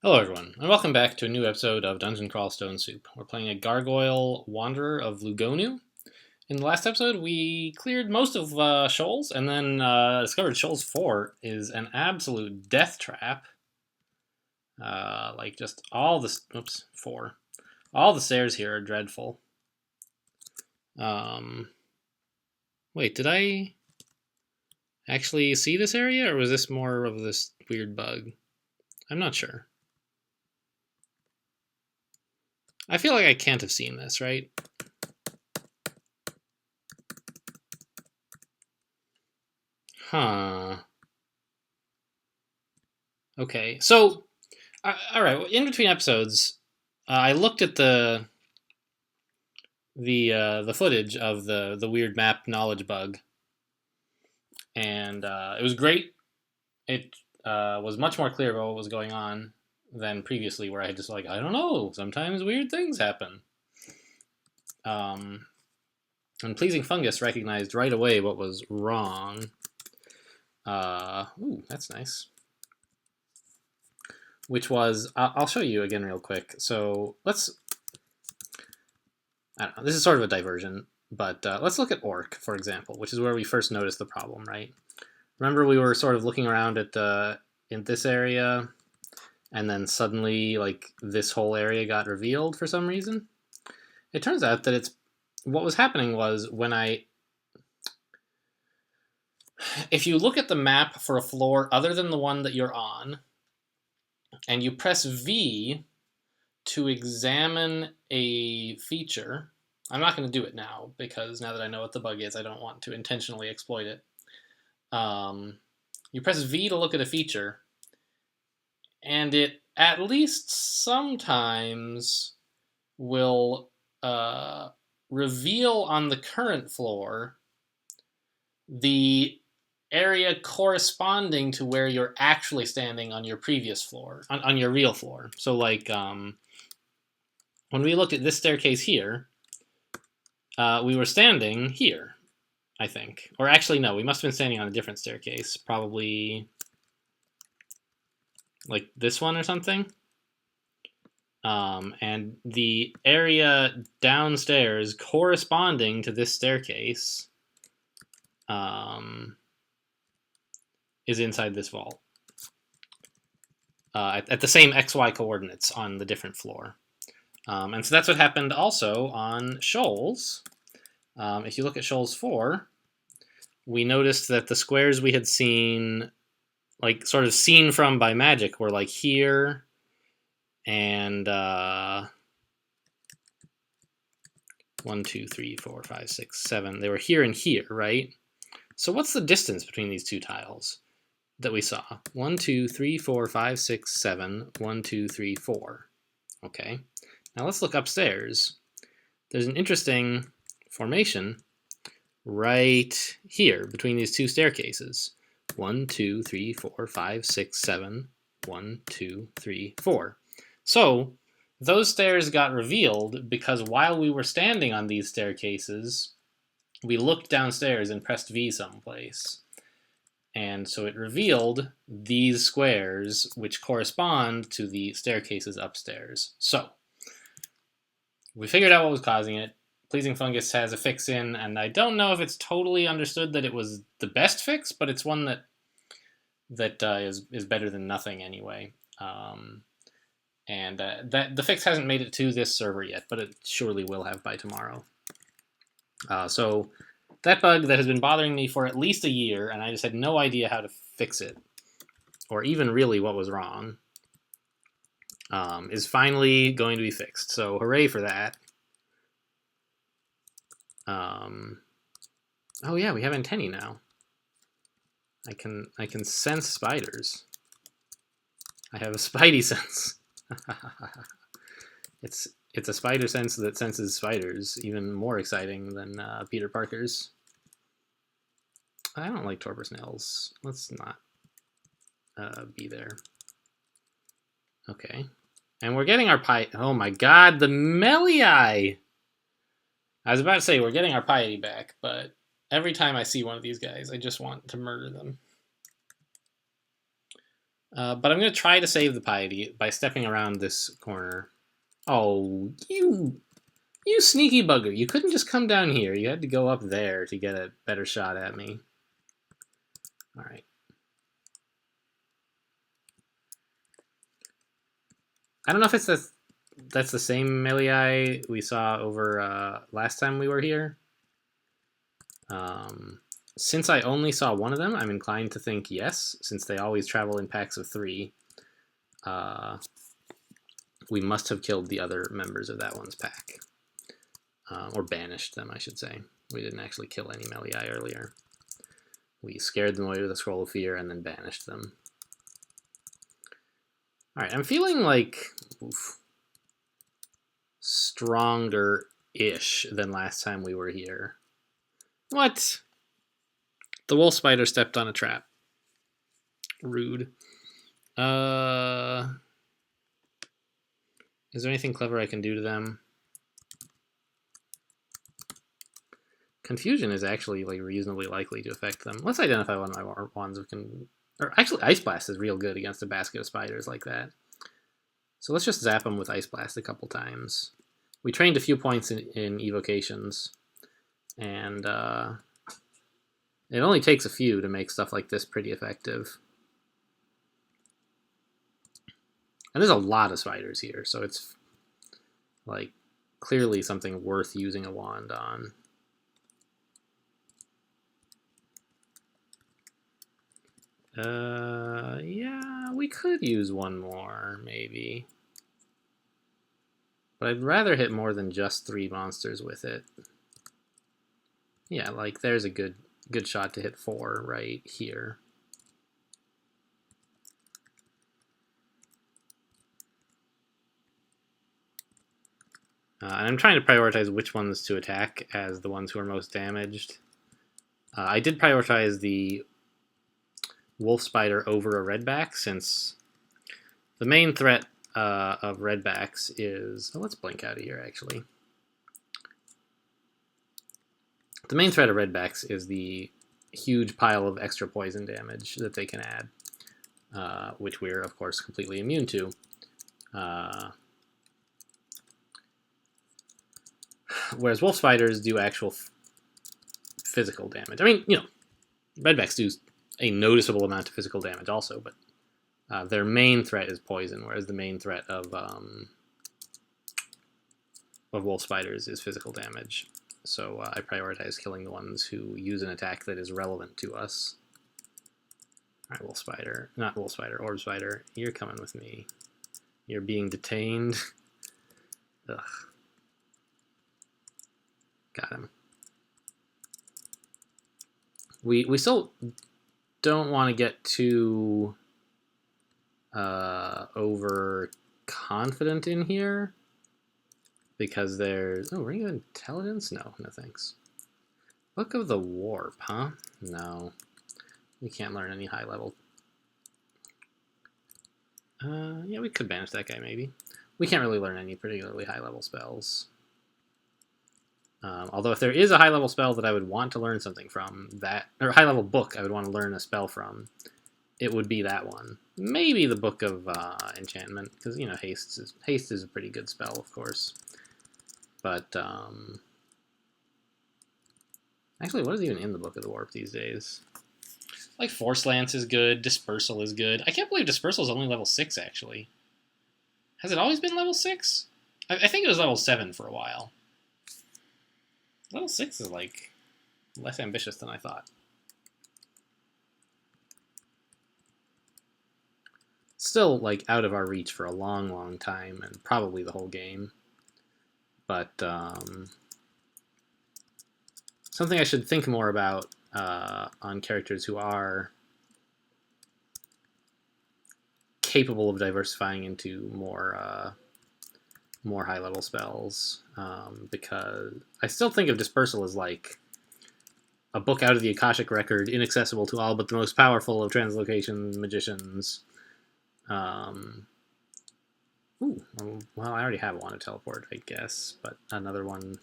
Hello everyone, and welcome back to a new episode of Dungeon Crawl Stone Soup. We're playing a Gargoyle Wanderer of Lugonu. In the last episode, we cleared most of Shoals, and then discovered Shoals 4 is an absolute death trap. Like, just all the... Oops, 4. All the stairs here are dreadful. Wait, did I actually see this area, or was this more of this weird bug? I'm not sure. I feel like I can't have seen this, right? Huh. Okay, so, all right. In between episodes, I looked at the footage of the weird map knowledge bug, and it was great. It was much more clear about what was going on than previously, where I had just like, I don't know, sometimes weird things happen. And Pleasing Fungus recognized right away what was wrong. Ooh, that's nice. Which was, I'll show you again real quick. So let's, I don't know, this is sort of a diversion, but let's look at Orc, for example, which is where we first noticed the problem, right? Remember we were sort of looking around at in this area, and then suddenly, like, this whole area got revealed for some reason? It turns out that what was happening was if you look at the map for a floor other than the one that you're on, and you press V to examine a feature, I'm not going to do it now, because now that I know what the bug is, I don't want to intentionally exploit it. You press V to look at a feature, and it at least sometimes will reveal on the current floor the area corresponding to where you're actually standing on your previous floor, on your real floor. So, like, when we looked at this staircase here, we were standing here, I think. Or actually, no, we must have been standing on a different staircase. Probably like this one or something. And the area downstairs corresponding to this staircase is inside this vault. At the same XY coordinates on the different floor. And so that's what happened also on Shoals. If you look at Shoals 4, we noticed that the squares we had seen, like, sort of seen from by magic, were like here and 1, 2, 3, 4, 5, 6, 7. They were here and here, right? So what's the distance between these two tiles that we saw? 1, 2, 3, 4, 5, 6, 7. 1, 2, 3, 4. Okay. Now let's look upstairs. There's an interesting formation right here between these two staircases. 1, 2, 3, 4, 5, 6, 7. 1, 2, 3, 4. So those stairs got revealed because while we were standing on these staircases, we looked downstairs and pressed V someplace. And so it revealed these squares, which correspond to the staircases upstairs. So we figured out what was causing it. Pleasing Fungus has a fix in, and I don't know if it's totally understood that it was the best fix, but it's one that is better than nothing anyway. And that the fix hasn't made it to this server yet, but it surely will have by tomorrow. So that bug that has been bothering me for at least a year, and I just had no idea how to fix it, or even really what was wrong, is finally going to be fixed. So hooray for that. Oh yeah, we have antennae now. I can sense spiders. I have a spidey sense. It's a spider sense that senses spiders, even more exciting than Peter Parker's. I don't like torpor snails. Let's not be there. Okay. And we're getting our pie. Oh my god, the Meliai! I was about to say we're getting our piety back, but every time I see one of these guys, I just want to murder them. But I'm going to try to save the piety by stepping around this corner. Oh, you sneaky bugger. You couldn't just come down here. You had to go up there to get a better shot at me. All right. I don't know if it's that's the same melee we saw over last time we were here. Since I only saw one of them, I'm inclined to think yes, since they always travel in packs of 3. We must have killed the other members of that one's pack. Or banished them, I should say. We didn't actually kill any melee earlier. We scared them away with a Scroll of Fear and then banished them. Alright, I'm feeling like stronger-ish than last time we were here. What? The wolf spider stepped on a trap. Rude. Is there anything clever I can do to them? Confusion is actually like reasonably likely to affect them. Let's identify one of my ones who can... Or actually, Ice Blast is real good against a basket of spiders like that. So let's just zap them with Ice Blast a couple times. We trained a few points in evocations. And it only takes a few to make stuff like this pretty effective. And there's a lot of spiders here, so it's like clearly something worth using a wand on. Yeah, we could use one more, maybe. But I'd rather hit more than just 3 monsters with it. Yeah, like there's a good shot to hit 4 right here. And I'm trying to prioritize which ones to attack as the ones who are most damaged. I did prioritize the wolf spider over a redback, since the main threat of redbacks is... Oh, let's blink out of here, actually. The main threat of redbacks is the huge pile of extra poison damage that they can add, which we're, of course, completely immune to. Whereas wolf spiders do actual physical damage. I mean, you know, redbacks do a noticeable amount of physical damage also, but their main threat is poison, whereas the main threat of wolf spiders is physical damage. So I prioritize killing the ones who use an attack that is relevant to us. Alright, wolf spider. Not wolf spider, orb spider. You're coming with me. You're being detained. Ugh. Got him. We still don't want to get too overconfident in here, because there's... Oh, ring of intelligence? No, no thanks. Book of the Warp, huh? No. We can't learn any high level. Yeah, we could banish that guy, maybe. We can't really learn any particularly high level spells. Although if there is a high level spell that I would want to learn something from, that... Or a high level book I would want to learn a spell from, it would be that one. Maybe the Book of Enchantment, because, you know, haste is a pretty good spell, of course. But, actually, what is even in the Book of the Warp these days? Like, Force Lance is good, Dispersal is good. I can't believe Dispersal is only level 6, actually. Has it always been level 6? I think it was level 7 for a while. Level 6 is, like, less ambitious than I thought. Still, like, out of our reach for a long, long time, and probably the whole game. But, something I should think more about on characters who are capable of diversifying into more high-level spells, because I still think of Dispersal as like a book out of the Akashic Record, inaccessible to all but the most powerful of translocation magicians. Ooh, well, I already have one to teleport, I guess, but another one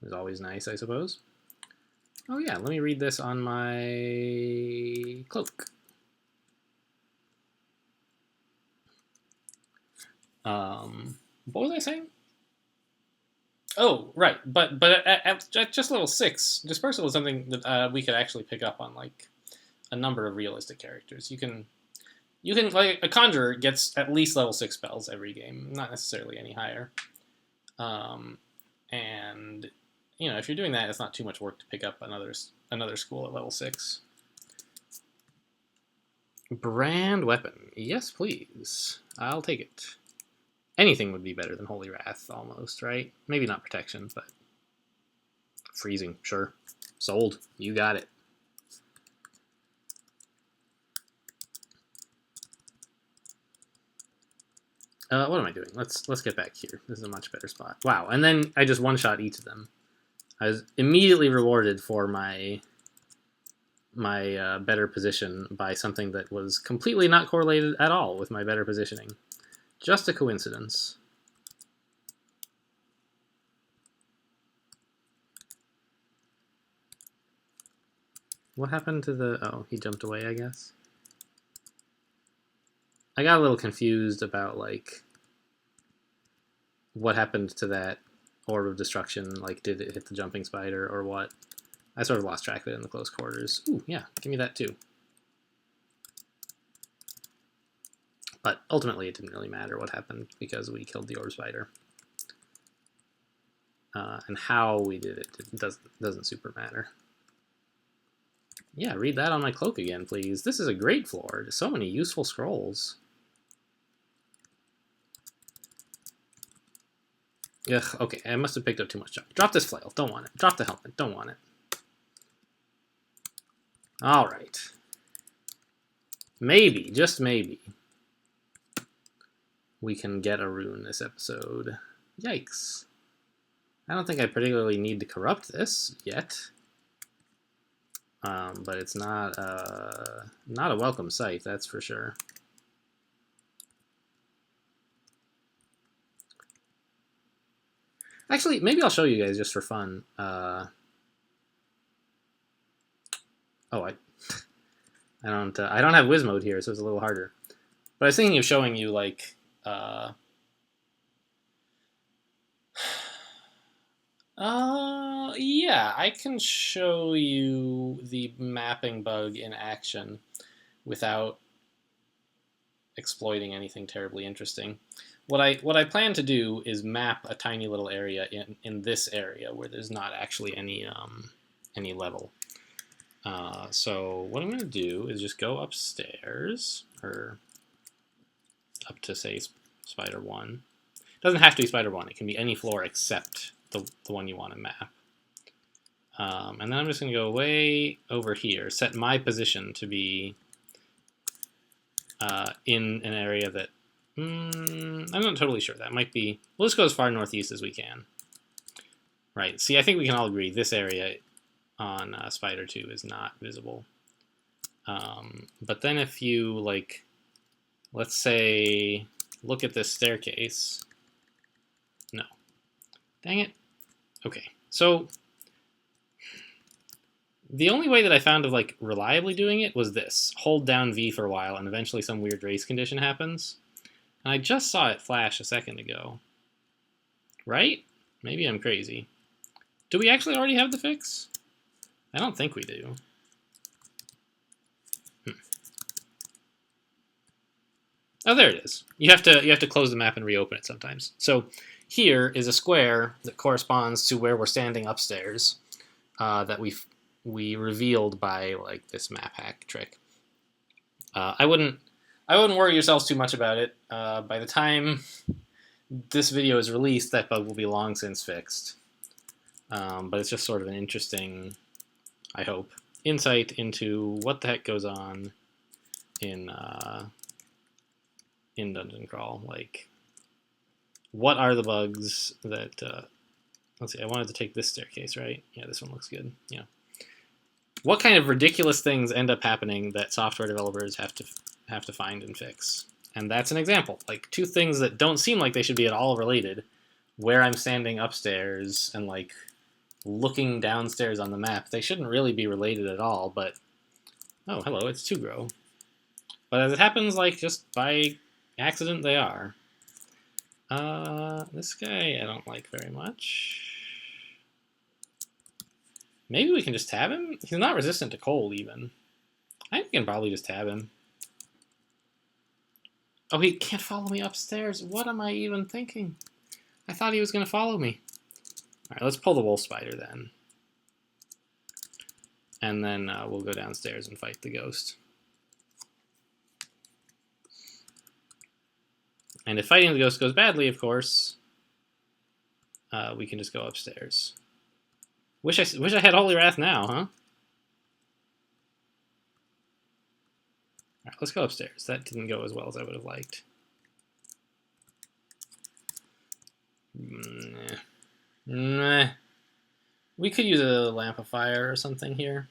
is always nice, I suppose. Oh yeah, let me read this on my cloak. What was I saying? Oh, right. But at just level 6, Dispersal is something that we could actually pick up on, like, a number of realistic characters. You can, like, a Conjurer gets at least level 6 spells every game, not necessarily any higher. And, you know, if you're doing that, it's not too much work to pick up another school at level 6. Brand weapon. Yes, please. I'll take it. Anything would be better than Holy Wrath, almost, right? Maybe not protection, but freezing, sure. Sold. You got it. What am I doing? Let's get back here. This is a much better spot. Wow, and then I just one-shot each of them. I was immediately rewarded for my better position by something that was completely not correlated at all with my better positioning. Just a coincidence. What happened to the... Oh, he jumped away, I guess. I got a little confused about, like, what happened to that Orb of Destruction. Like, did it hit the jumping spider or what? I sort of lost track of it in the close quarters. Ooh, yeah, give me that too. But ultimately, it didn't really matter what happened because we killed the Orb Spider. And how we did it doesn't super matter. Yeah, read that on my cloak again, please. This is a great floor. So many useful scrolls. Ugh, okay, I must have picked up too much junk. Drop this flail. Don't want it. Drop the helmet. Don't want it. All right. Maybe, just maybe, we can get a rune this episode. Yikes. I don't think I particularly need to corrupt this yet. But it's not a welcome sight, that's for sure. Actually, maybe I'll show you guys just for fun. Oh, I don't have Wiz mode here, so it's a little harder. But I was thinking of showing you, like, yeah, I can show you the mapping bug in action without exploiting anything terribly interesting. What I plan to do is map a tiny little area in this area where there's not actually any level. So what I'm going to do is just go upstairs, or up to, say, Spider 1. It doesn't have to be Spider 1. It can be any floor except the one you want to map. And then I'm just going to go way over here, set my position to be in an area that... I'm not totally sure. That might be... We'll just go as far northeast as we can. Right. See, I think we can all agree this area on Spider 2 is not visible. But then if you, like, let's say, look at this staircase. No. Dang it. Okay. So the only way that I found of, like, reliably doing it was this. Hold down V for a while, and eventually some weird race condition happens. And I just saw it flash a second ago. Right? Maybe I'm crazy. Do we actually already have the fix? I don't think we do. Oh, there it is. You have to close the map and reopen it sometimes. So here is a square that corresponds to where we're standing upstairs that we revealed by, like, this map hack trick. I wouldn't worry yourselves too much about it. By the time this video is released, that bug will be long since fixed. But it's just sort of an interesting, I hope, insight into what the heck goes on in Dungeon Crawl. Like, what are the bugs that... let's see, I wanted to take this staircase, right? Yeah, this one looks good. Yeah. What kind of ridiculous things end up happening that software developers have to find and fix? And that's an example. Like, two things that don't seem like they should be at all related, where I'm standing upstairs and, like, looking downstairs on the map. They shouldn't really be related at all, but... Oh, hello, it's 2GrW. But as it happens, like, just by accident, they are. This guy I don't like very much. Maybe we can just tab him? He's not resistant to cold, even. I think we can probably just tab him. Oh, he can't follow me upstairs. What am I even thinking? I thought he was going to follow me. All right, let's pull the wolf spider then. And then we'll go downstairs and fight the ghost. And if fighting the ghost goes badly, of course, we can just go upstairs. Wish I had Holy Wrath now, huh? Alright, let's go upstairs. That didn't go as well as I would have liked. Nah. We could use a lamp of fire or something here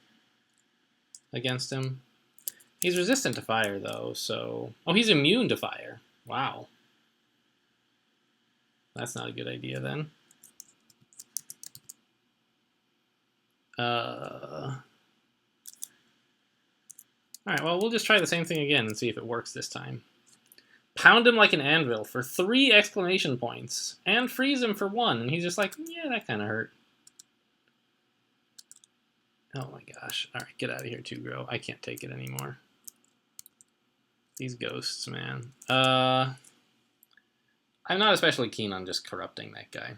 against him. He's resistant to fire, though, so... Oh, he's immune to fire. Wow. That's not a good idea, then. Alright, well, we'll just try the same thing again and see if it works this time. Pound him like an anvil for 3 exclamation points. And freeze him for 1. And he's just like, yeah, that kind of hurt. Oh my gosh. Alright, get out of here too, Gro. I can't take it anymore. These ghosts, man. I'm not especially keen on just corrupting that guy.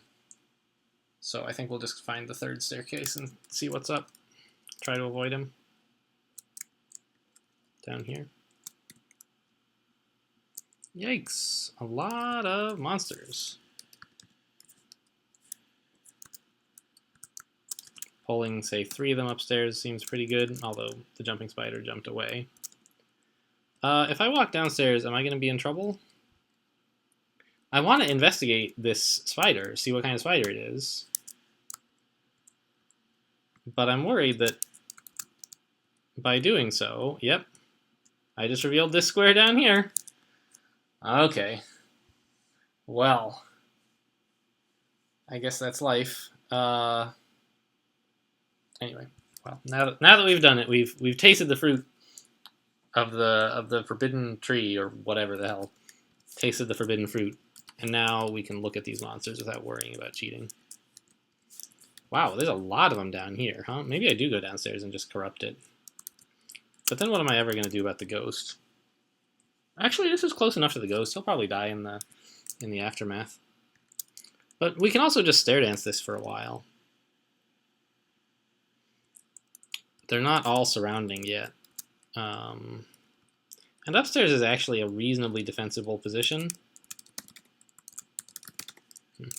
So I think we'll just find the 3rd staircase and see what's up. Try to avoid him. Down here. Yikes. A lot of monsters. Pulling, say, 3 of them upstairs seems pretty good, although the jumping spider jumped away. If I walk downstairs, am I going to be in trouble? I want to investigate this spider, see what kind of spider it is. But I'm worried that by doing so, yep, I just revealed this square down here. Okay. Well, I guess that's life. Anyway, well, now that we've done it, we've tasted the fruit of the forbidden tree, or whatever the hell. Tasted the forbidden fruit. And now we can look at these monsters without worrying about cheating. Wow, there's a lot of them down here, huh? Maybe I do go downstairs and just corrupt it. But then what am I ever going to do about the ghost? Actually, this is close enough to the ghost. He'll probably die in the aftermath. But we can also just stare dance this for a while. They're not all surrounding yet. And upstairs is actually a reasonably defensible position.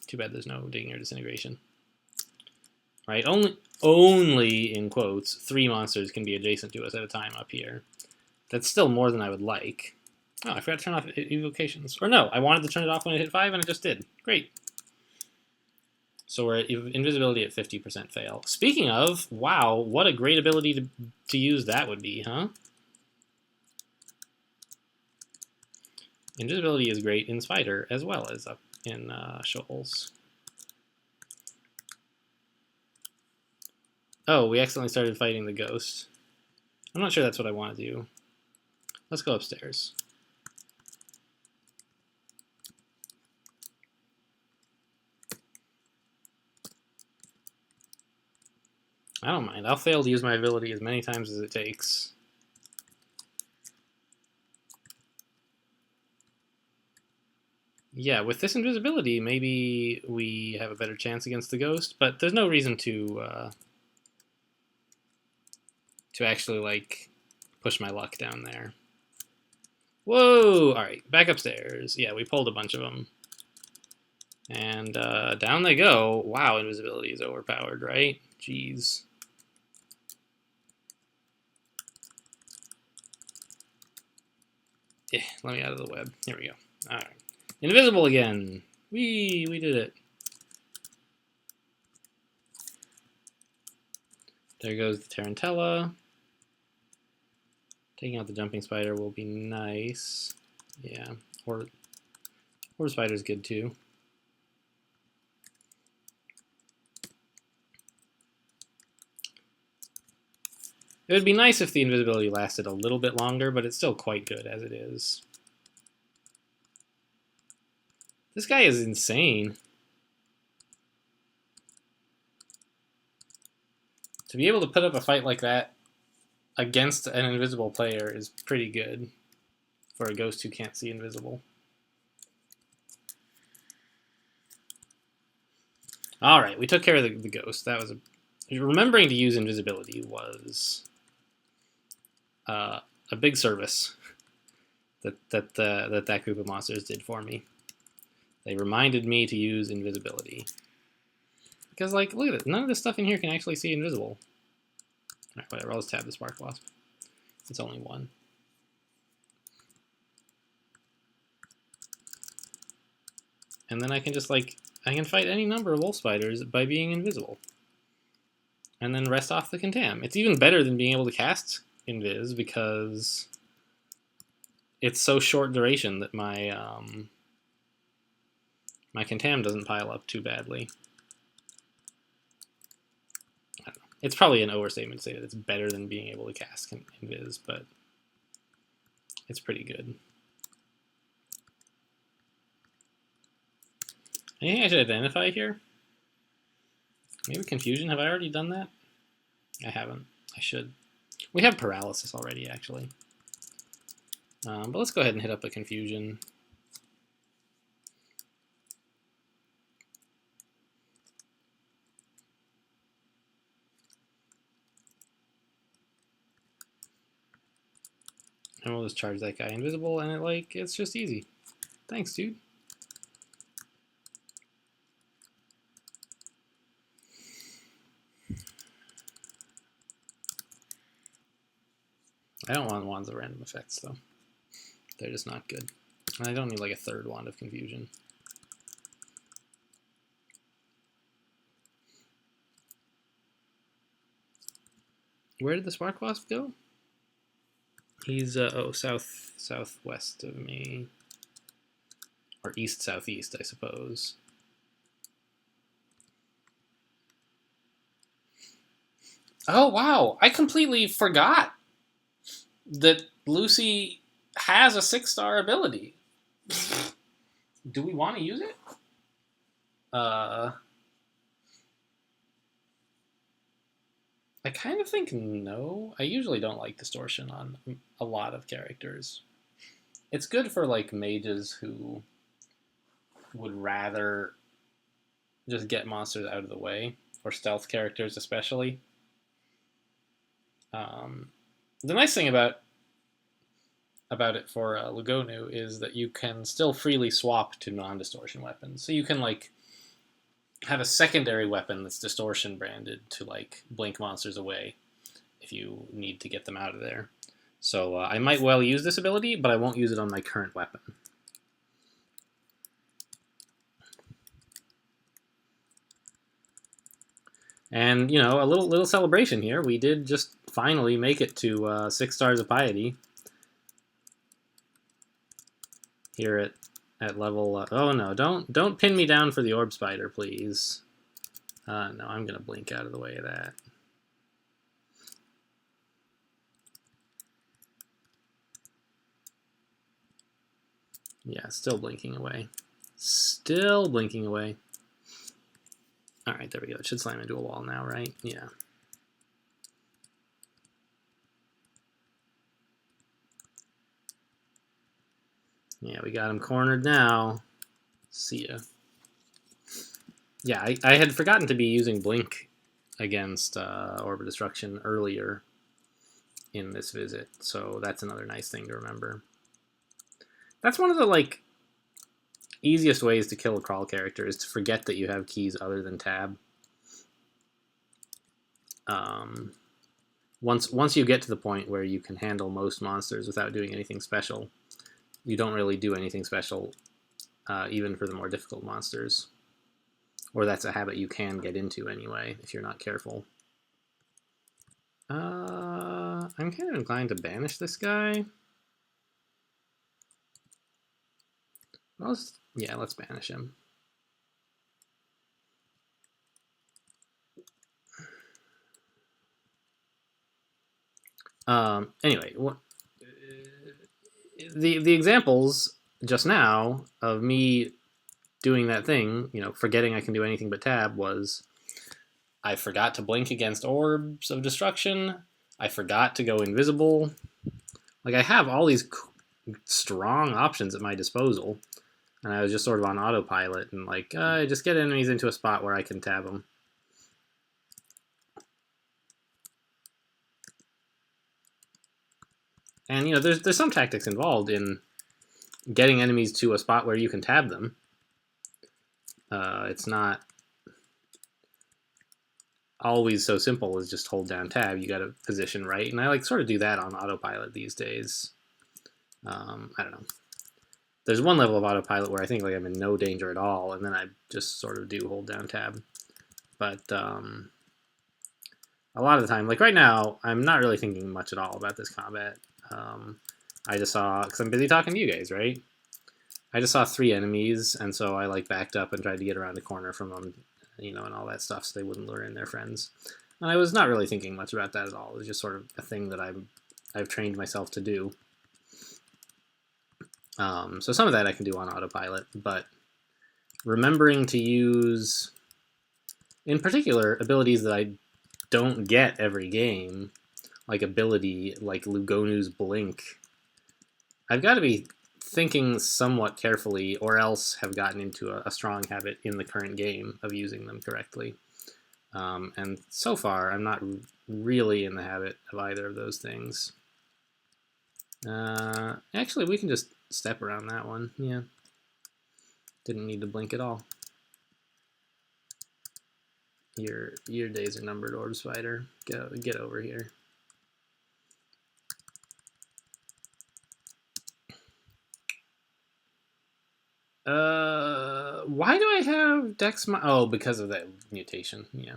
Too bad there's no digging or disintegration. Right, only in quotes, 3 monsters can be adjacent to us at a time up here. That's still more than I would like. Oh, I forgot to turn off evocations. Or no, I wanted to turn it off when it hit 5, and it just did. Great. So we're at invisibility at 50% fail. Speaking of, wow, what a great ability to use that would be, huh? Invisibility is great in Spider, as well as up in Shoals. Oh, we accidentally started fighting the ghost. I'm not sure that's what I want to do. Let's go upstairs. I don't mind. I'll fail to use my ability as many times as it takes. Yeah, with this invisibility, maybe we have a better chance against the ghost, but there's no reason to actually, like, push my luck down there. Whoa! Alright, back upstairs. Yeah, we pulled a bunch of them. And down they go. Wow, invisibility is overpowered, right? Jeez. Yeah, let me out of the web. Here we go. Alright. Invisible again. We did it. There goes the Tarantella. Taking out the jumping spider will be nice. Yeah, or spider's good too. It would be nice if the invisibility lasted a little bit longer, but it's still quite good as it is. This guy is insane. To be able to put up a fight like that against an invisible player is pretty good for a ghost who can't see invisible. All right, we took care of the ghost. That was remembering to use invisibility was a big service that group of monsters did for me. They reminded me to use invisibility. Because, like, look at it. None of this stuff in here can actually see invisible. All right, whatever. I'll just tab the Spark Wasp. It's only one. And then I can just, like, I can fight any number of wolf spiders by being invisible. And then rest off the contam. It's even better than being able to cast invis because it's so short duration that my my contam doesn't pile up too badly. I don't know. It's probably an overstatement to say that it's better than being able to cast invis, but it's pretty good. Anything I should identify here? Maybe confusion. Have I already done that? I haven't. I should. We have paralysis already, actually. But let's go ahead and hit up a confusion. And we'll just charge that guy invisible, and it's just easy. Thanks, dude. I don't want wands of random effects, though. They're just not good. And I don't need, like, a third wand of confusion. Where did the Spark Wasp go? He's, southwest of me. Or east-southeast, I suppose. Oh, wow! I completely forgot that Lucy has a 6-star ability. Do we want to use it? I kind of think no. I usually don't like distortion on a lot of characters. It's good for, like, mages who would rather just get monsters out of the way, or stealth characters especially. The nice thing about it for Lugonu is that you can still freely swap to non-distortion weapons. So you can, like, have a secondary weapon that's distortion branded to, like, blink monsters away if you need to get them out of there. So I might well use this ability, but I won't use it on my current weapon. And, you know, a little celebration here. We did just finally make it to 6 stars of piety here at level. Oh no! Don't pin me down for the orb spider, please. No, I'm gonna blink out of the way of that. Yeah, still blinking away. Still blinking away. All right, there we go. It should slam into a wall now, right? Yeah. Yeah, we got him cornered now. See ya. Yeah, I had forgotten to be using Blink against Orb of Destruction earlier in this visit, so that's another nice thing to remember. That's one of the, like, easiest ways to kill a crawl character is to forget that you have keys other than tab. Once you get to the point where you can handle most monsters without doing anything special, you don't really do anything special, even for the more difficult monsters. Or that's a habit you can get into anyway, if you're not careful. I'm kind of inclined to banish this guy. Yeah, let's banish him. Anyway, the examples just now of me doing that thing, you know, forgetting I can do anything but tab, was I forgot to blink against orbs of destruction. I forgot to go invisible. Like, I have all these strong options at my disposal, and I was just sort of on autopilot and like, just get enemies into a spot where I can tab them. And, you know, there's some tactics involved in getting enemies to a spot where you can tab them. It's not always so simple as just hold down tab. You got to position right, and I like sort of do that on autopilot these days. I don't know. There's one level of autopilot where I think like I'm in no danger at all, and then I just sort of do hold down tab. But a lot of the time, like right now, I'm not really thinking much at all about this combat. I just saw, because I'm busy talking to you guys, right? I just saw 3 enemies, and so I like backed up and tried to get around the corner from them, you know, and all that stuff, so they wouldn't lure in their friends. And I was not really thinking much about that at all. It was just sort of a thing that I've trained myself to do. So some of that I can do on autopilot, but remembering to use, in particular, abilities that I don't get every game, like ability like Lugonu's Blink, I've got to be thinking somewhat carefully, or else have gotten into a strong habit in the current game of using them correctly. And so far, I'm not really in the habit of either of those things. Actually, we can just step around that one. Yeah. Didn't need to blink at all. Your days are numbered, Orb Spider. Get over here. Why do I have Dex? Oh, because of that mutation. Yeah.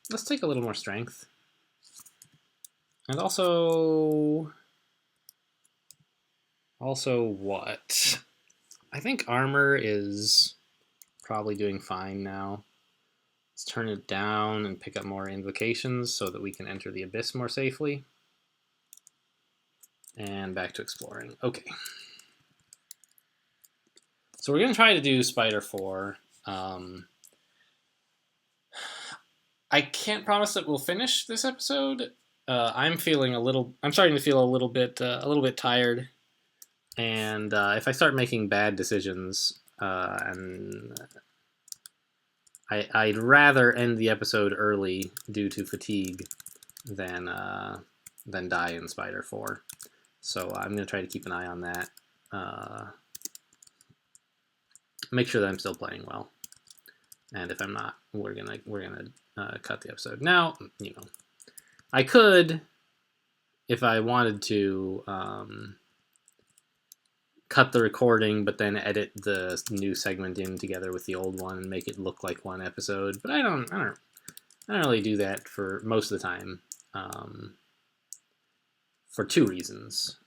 Let's take a little more strength. And also what? I think armor is probably doing fine now. Let's turn it down and pick up more invocations so that we can enter the abyss more safely. And back to exploring. Okay. So we're going to try to do Spider 4. I can't promise that we'll finish this episode. I'm starting to feel a little bit tired, and if I start making bad decisions, and I'd rather end the episode early due to fatigue than die in Spider 4. So I'm going to try to keep an eye on that. Make sure that I'm still playing well, and if I'm not, we're gonna cut the episode. Now, you know, I could, if I wanted to, cut the recording, but then edit the new segment in together with the old one and make it look like one episode. But I don't really do that for most of the time, for 2 reasons.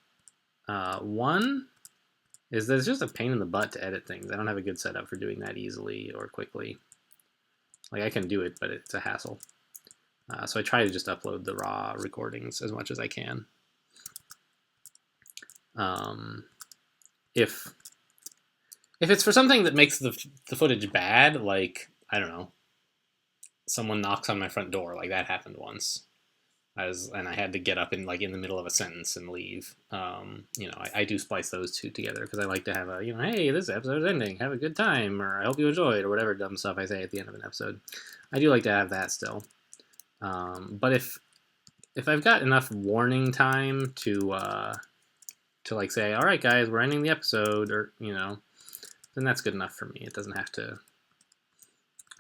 One is that it's just a pain in the butt to edit things. I don't have a good setup for doing that easily or quickly. Like, I can do it, but it's a hassle. So I try to just upload the raw recordings as much as I can. If it's for something that makes the footage bad, like, I don't know, someone knocks on my front door, like that happened once, and I had to get up in the middle of a sentence and leave. You know, I do splice those 2 together because I like to have a, you know, hey, this episode's ending, have a good time, or I hope you enjoyed, or whatever dumb stuff I say at the end of an episode. I do like to have that still. But if I've got enough warning time to like say, all right, guys, we're ending the episode, or, you know, then that's good enough for me. It doesn't have to,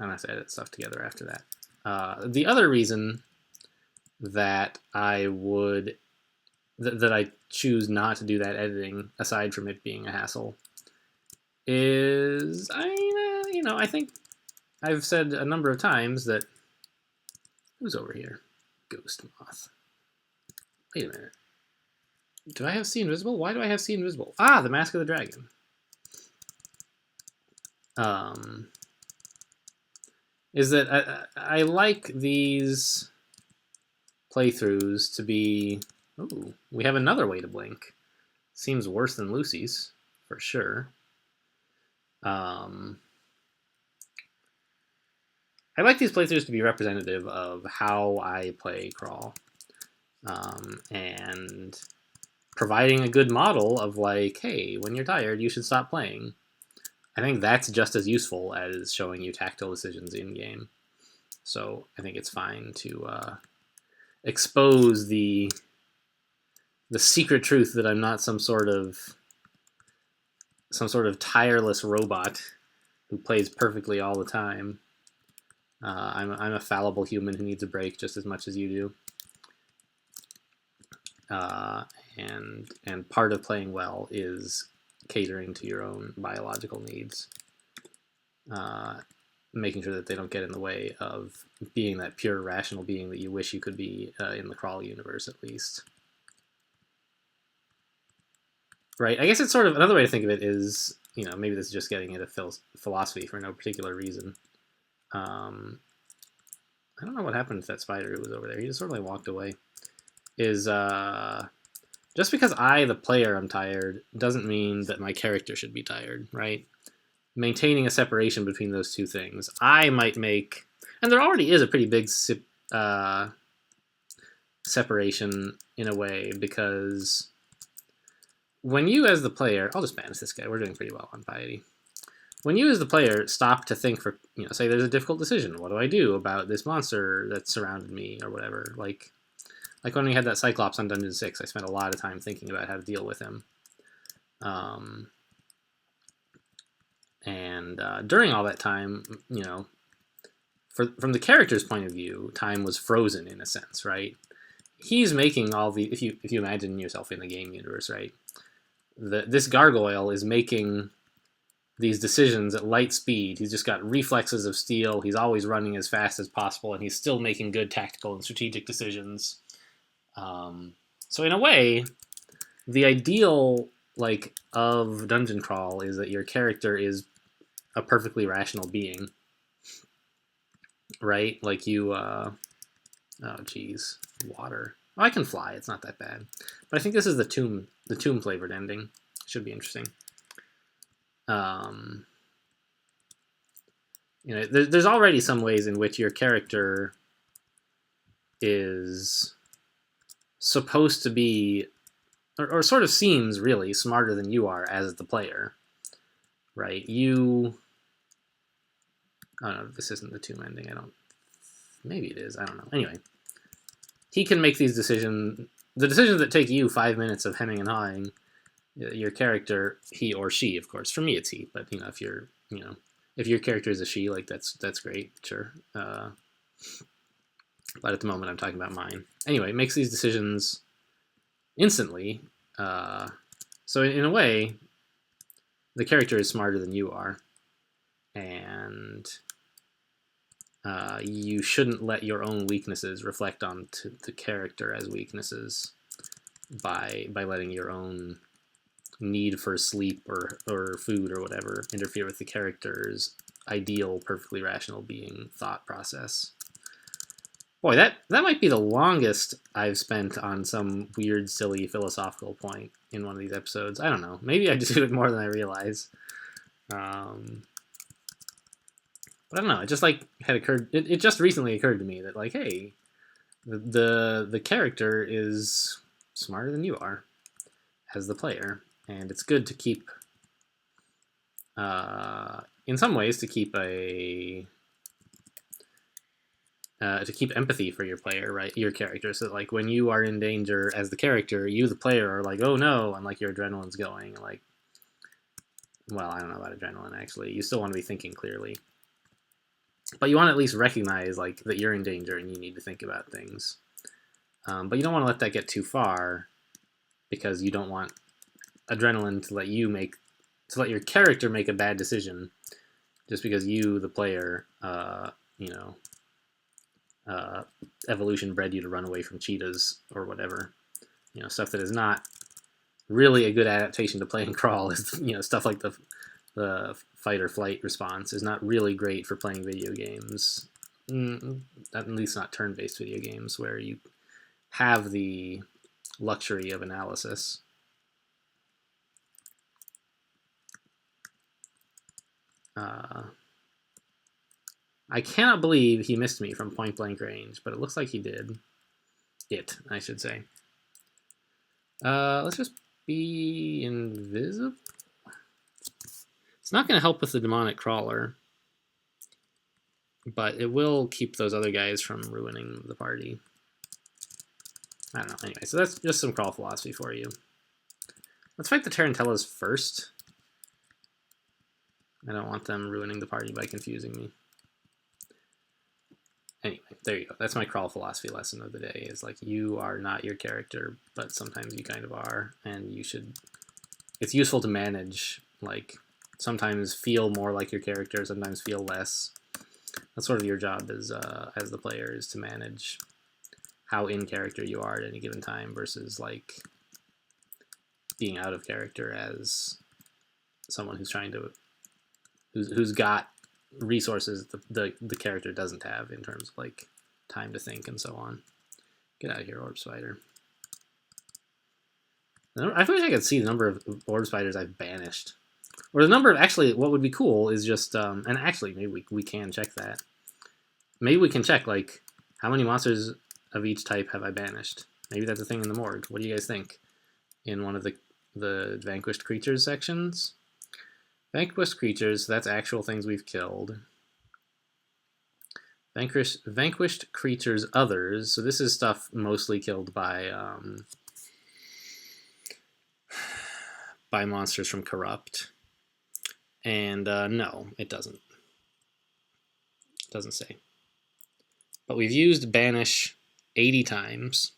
I don't have to edit stuff together after that. The other reason that I choose not to do that editing, aside from it being a hassle, is I think I've said a number of times that, who's over here? Ghost Moth. Wait a minute. Do I have See Invisible? Why do I have See Invisible? Ah, the Mask of the Dragon. Is that I like these playthroughs to be... Ooh, we have another way to blink. Seems worse than Lucy's, for sure. I like these playthroughs to be representative of how I play Crawl. And providing a good model of like, hey, when you're tired, you should stop playing. I think that's just as useful as showing you tactile decisions in game. So I think it's fine to expose the secret truth that I'm not some sort of tireless robot who plays perfectly all the time. I'm a fallible human who needs a break just as much as you do. And part of playing well is catering to your own biological needs, making sure that they don't get in the way of being that pure rational being that you wish you could be in the Crawl universe, at least. Right? I guess it's sort of another way to think of it is, maybe this is just getting into philosophy for no particular reason. I don't know what happened to that spider who was over there. He just sort of like walked away. Just because I, the player, am tired doesn't mean that my character should be tired, right? Maintaining a separation between those two things. I might make, and there already is a pretty big separation in a way, because when you as the player, I'll just banish this guy, we're doing pretty well on piety. When you as the player stop to think for, say there's a difficult decision, what do I do about this monster that surrounded me or whatever, like when we had that Cyclops on Dungeon 6, I spent a lot of time thinking about how to deal with him. And during all that time, from the character's point of view, time was frozen in a sense, right? He's making all the, if you imagine yourself in the game universe, right? This gargoyle is making these decisions at light speed. He's just got reflexes of steel. He's always running as fast as possible, and he's still making good tactical and strategic decisions. So in a way, the ideal of dungeon crawl is that your character is a perfectly rational being, right? Like you, oh geez, water. Oh, I can fly. It's not that bad. But I think this is the tomb flavored ending. Should be interesting. There's already some ways in which your character is supposed to be, or sort of seems really smarter than you are as the player, right? Oh no, this isn't the tomb ending. Maybe it is. I don't know. Anyway, he can make these decisions. The decisions that take you 5 minutes of hemming and hawing, your character, he or she, of course. For me, it's he. But if you're, if your character is a she, that's great, sure. But at the moment, I'm talking about mine. Anyway, makes these decisions instantly. So in a way, the character is smarter than you are, and you shouldn't let your own weaknesses reflect on the character as weaknesses by letting your own need for sleep or food or whatever interfere with the character's ideal, perfectly rational being thought process. Boy, that might be the longest I've spent on some weird, silly philosophical point in one of these episodes. I don't know. Maybe I just do it more than I realize. But I don't know. It just had occurred. It just recently occurred to me that hey, the character is smarter than you are as the player, and it's good to keep, in some ways, to keep empathy for your player, right? Your character, so that when you are in danger as the character, you the player are like, oh no, and your adrenaline's going, and well, I don't know about adrenaline actually. You still want to be thinking clearly, but you want to at least recognize that you're in danger and you need to think about things. But you don't want to let that get too far, because you don't want adrenaline to let your character make a bad decision just because you, the player, evolution bred you to run away from cheetahs or whatever. Stuff that is not really a good adaptation to playing crawl is, stuff like the fight or flight response is not really great for playing video games. At least not turn-based video games where you have the luxury of analysis. I cannot believe he missed me from point blank range, but it looks like he did. I should say. Let's just be invisible. It's not going to help with the demonic crawler, but it will keep those other guys from ruining the party. I don't know. Anyway, so that's just some crawl philosophy for you. Let's fight the Tarantellas first. I don't want them ruining the party by confusing me. Anyway, there you go. That's my crawl philosophy lesson of the day, is like, you are not your character, but sometimes you kind of are, and you should... It's useful to manage, like, sometimes feel more like your character, sometimes feel less. That's sort of your job as the player, is to manage how in character you are at any given time versus, like, being out of character as someone who's trying to... who's got resources the character doesn't have in terms of like time to think and so on. Get out of here, orb spider. I wish I could see the number of orb spiders I've banished, or the number of, actually what would be cool is just and actually maybe we can check that. Maybe we can check like how many monsters of each type have I banished. Maybe that's a thing in the morgue. What do you guys think? In one of the vanquished creatures sections. Vanquished creatures, so that's actual things we've killed. Vanquished creatures others, so this is stuff mostly killed by monsters from Corrupt. And no, it doesn't. It doesn't say. But we've used Banish 80 times.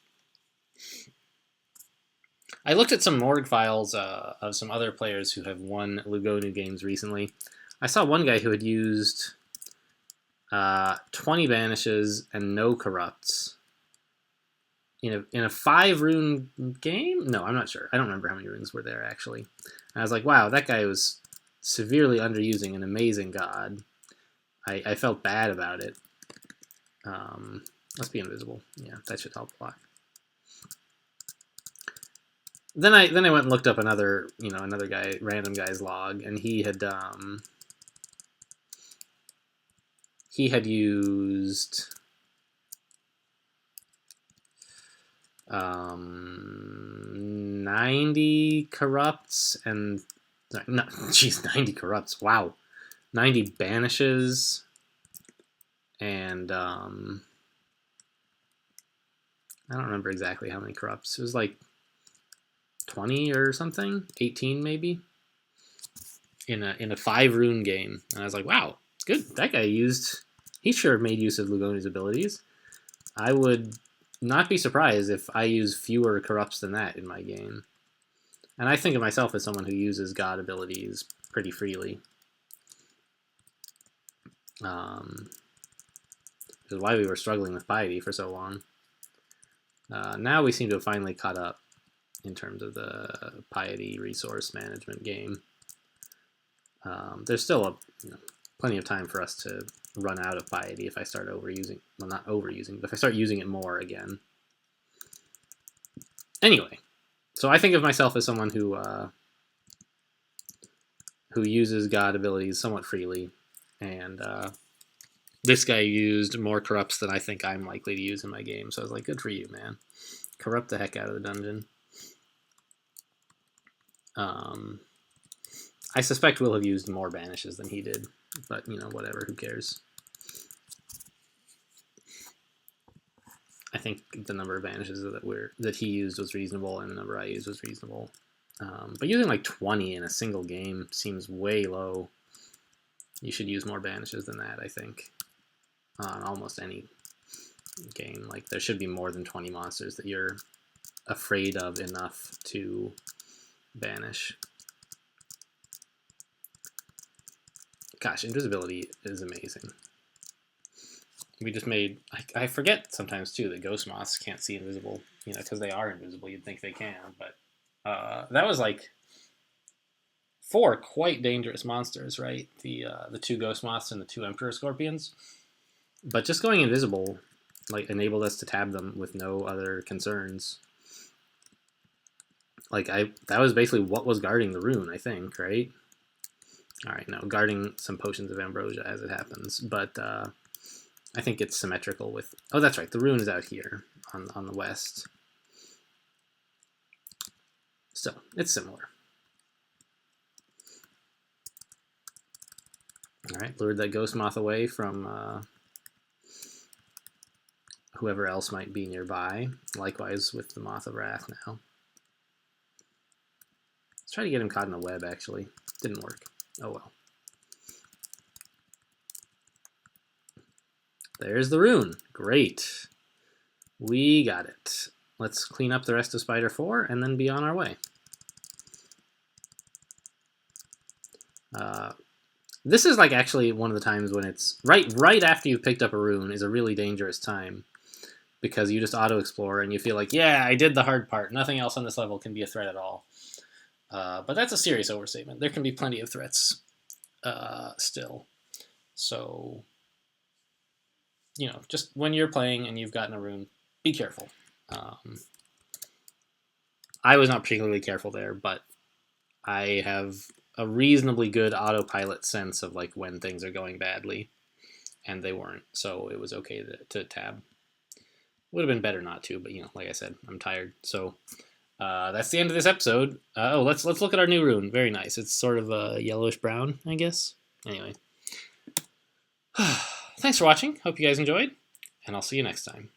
I looked at some morgue files of some other players who have won Lugonu games recently. I saw one guy who had used 20 banishes and no corrupts in a 5-rune game. No, I'm not sure. I don't remember how many runes were there actually. And I was like, wow, that guy was severely underusing an amazing god. I felt bad about it. Let's be invisible. Yeah, that should help a lot. Then I went and looked up another guy, random guy's log, and he had used 90 corrupts and 90 corrupts. Wow, 90 banishes and I don't remember exactly how many corrupts. It was like 20 or something, 18 maybe, in a 5-rune game. And I was like, wow, it's good. That guy he sure made use of Lugonu's abilities. I would not be surprised if I use fewer corrupts than that in my game. And I think of myself as someone who uses god abilities pretty freely. Which is why we were struggling with piety for so long. Now we seem to have finally caught up in terms of the piety resource management game. There's still plenty of time for us to run out of piety if I start overusing. Well, not overusing, but if I start using it more again. Anyway, so I think of myself as someone who uses god abilities somewhat freely, and this guy used more corrupts than I think I'm likely to use in my game. So I was like, good for you, man. Corrupt the heck out of the dungeon. I suspect we'll have used more banishes than he did, but whatever, who cares? I think the number of banishes that he used was reasonable, and the number I used was reasonable. But using like 20 in a single game seems way low. You should use more banishes than that, I think, on almost any game. Like, there should be more than 20 monsters that you're afraid of enough to banish. Gosh, invisibility is amazing. We just made... I forget sometimes, too, that ghost moths can't see invisible. Because they are invisible, you'd think they can. But that was, like, 4 quite dangerous monsters, right? The 2 ghost moths and the 2 emperor scorpions. But just going invisible, like, enabled us to tab them with no other concerns. Like, that was basically what was guarding the rune, I think, right? All right, now guarding some potions of ambrosia as it happens, but I think it's symmetrical with. Oh, that's right. The rune is out here on the west. So it's similar. All right, lured that ghost moth away from whoever else might be nearby. Likewise with the Moth of Wrath now. Let's try to get him caught in a web, actually. Didn't work. Oh well. There's the rune. Great. We got it. Let's clean up the rest of Spider 4 and then be on our way. This is like actually one of the times when it's right after you've picked up a rune is a really dangerous time, because you just auto-explore and you feel like, yeah, I did the hard part. Nothing else on this level can be a threat at all. But that's a serious overstatement. There can be plenty of threats still. So, you know, just when you're playing and you've gotten a rune, be careful. I was not particularly careful there, but I have a reasonably good autopilot sense of like when things are going badly, and they weren't, so it was okay to tab. Would have been better not to, but you know, like I said, I'm tired. So that's the end of this episode. Let's look at our new rune. Very nice. It's sort of a yellowish brown, I guess. Anyway, thanks for watching. Hope you guys enjoyed, and I'll see you next time.